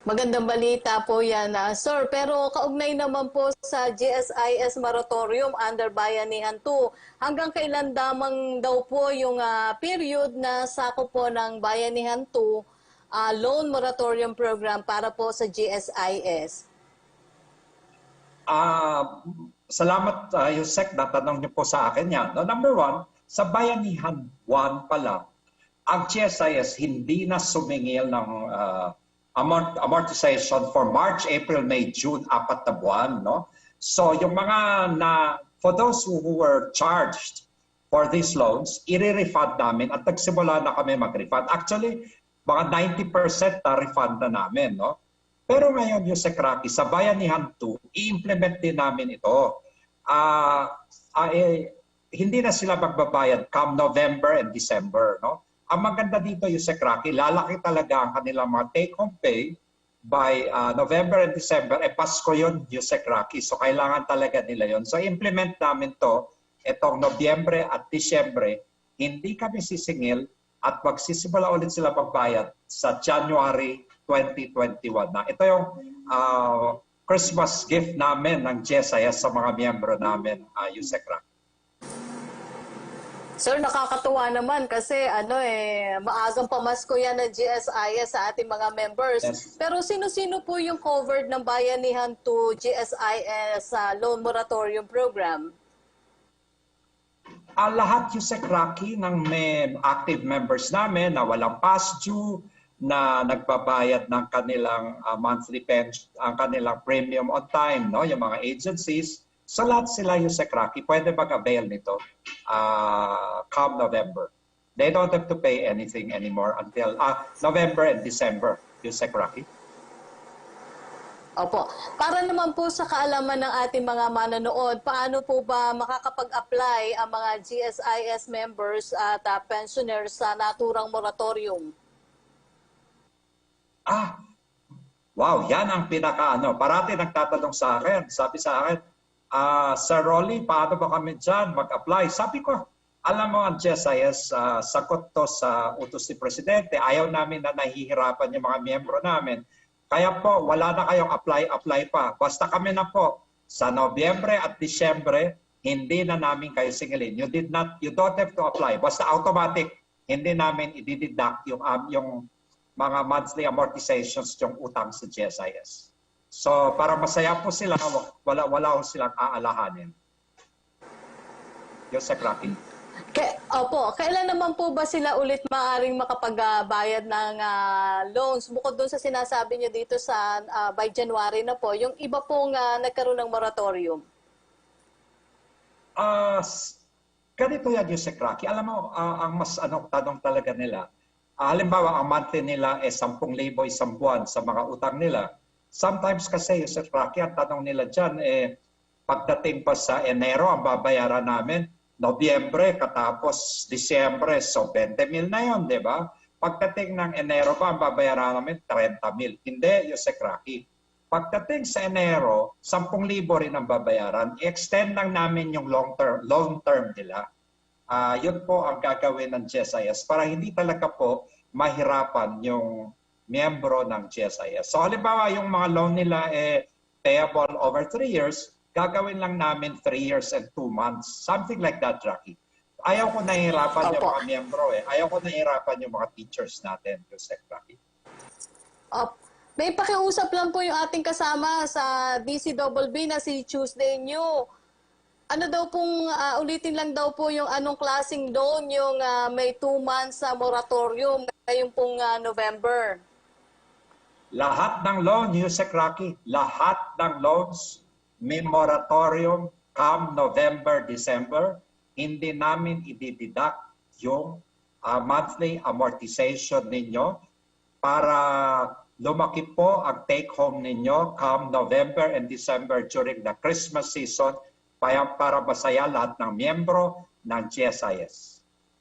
Magandang balita po yan, sir. Pero kaugnay naman po sa GSIS Moratorium under Bayanihan 2, hanggang kailan damang daw po yung period na sakop po ng Bayanihan 2 loan moratorium program para po sa GSIS? Salamat, Yusek, natanong niyo po sa akin yan. No, number one, sa Bayanihan 1 pa lang, ang GSIS hindi na sumingil ng amortization for March, April, May, June, 4 na buwan. No? So yung mga for those who were charged for these loans, i-refund namin at nagsimula na kami mag-refund. Actually, mga 90% na refund na namin. No? Pero ngayon, Yusek Rocky, sa Bayanihan 2, i-implement din namin ito. Hindi na sila magbabayad come November and December. No? Ang maganda dito, Yusek Rocky, lalaki talaga ang kanilang mga take-home pay by November and December. Pasko yun, Yusek Rocky. So kailangan talaga nila yun. So implement namin to itong Nobyembre at Disyembre. Hindi kami sisingil at magsisimula ulit sila magbayad sa January 2021 na. Ito yung Christmas gift namin ng GSIS sa mga miyembro namin, Yusek Rocky. Sir, nakakatuwa naman kasi maagang pamasko yan ng GSIS sa ating mga members. Yes. Pero sino-sino po yung covered ng Bayanihan to GSIS loan moratorium program? Lahat yung Rocky ng active members namin na walang past due, na nagbabayad ng kanilang monthly pension, ang kanilang premium on time, no? Yung mga agencies. So lahat sila yung Rocky, pwede mag-avail nito come November. They don't have to pay anything anymore until November and December, yung Rocky. Opo. Para naman po sa kaalaman ng ating mga manonood, paano po ba makakapag-apply ang mga GSIS members at pensioners sa naturang moratorium? Wow, yan ang parati nagtatanong sa akin. Sabi sa akin, Sir Rolly, paano ba kami dyan mag-apply? Sabi ko, alam mo ang GSIS, sakot to sa utos ni Presidente. Ayaw namin na nahihirapan yung mga miyembro namin. Kaya po, wala na kayong apply pa. Basta kami na po, sa Nobyembre at Disyembre, hindi na namin kayo singilin. You don't have to apply. Basta automatic, hindi namin i-deduct yung mga monthly amortizations yung utang sa GSIS. So, para masaya po sila, wala ko silang aalahanin. Yusek Rocky. Opo, kailan naman po ba sila ulit maaaring makapagbayad ng loans? Bukod doon sa sinasabi niyo dito sa by January na po, yung iba pong nagkaroon ng moratorium? Ganito yan, Yusek Rocky. Alam mo, ang mas tanong talaga nila, halimbawa, ang monthly nila 10,000 isang buwan sa mga utang nila. Sometimes kasi, Yusek Rocky, ang tanong nila dyan, pagdating pa sa Enero, ang babayaran namin, Nobyembre, katapos Disyembre, so 20,000 na yun, di ba? Pagdating ng Enero pa, ang babayaran namin, 30,000. Hindi, Yusek Rocky. Pagdating sa Enero, 10,000 rin ang babayaran. I-extend lang namin yung long term nila. Yun po ang gagawin ng GSIS para hindi talaga po mahirapan yung miyembro ng GSIS. So halimbawa yung mga loan nila payable over 3 years, gagawin lang namin 3 years and 2 months. Something like that, Rocky. Ayaw ko nahihirapan yung mga miyembro Ayaw ko nahihirapan yung mga teachers natin, Yusek Rocky. May pakiusap lang po yung ating kasama sa DCBB na si Tuesday New. Ano daw pong, ulitin lang daw po yung anong klaseng loan yung may 2 months sa moratorium ngayong pong November. Lahat ng loan, Yusek Rocky, lahat ng loans may moratorium come November, December. Hindi namin i-deduct yung monthly amortization ninyo para lumaki po ang take-home ninyo come November and December during the Christmas season para masaya lahat ng miyembro ng GSIS.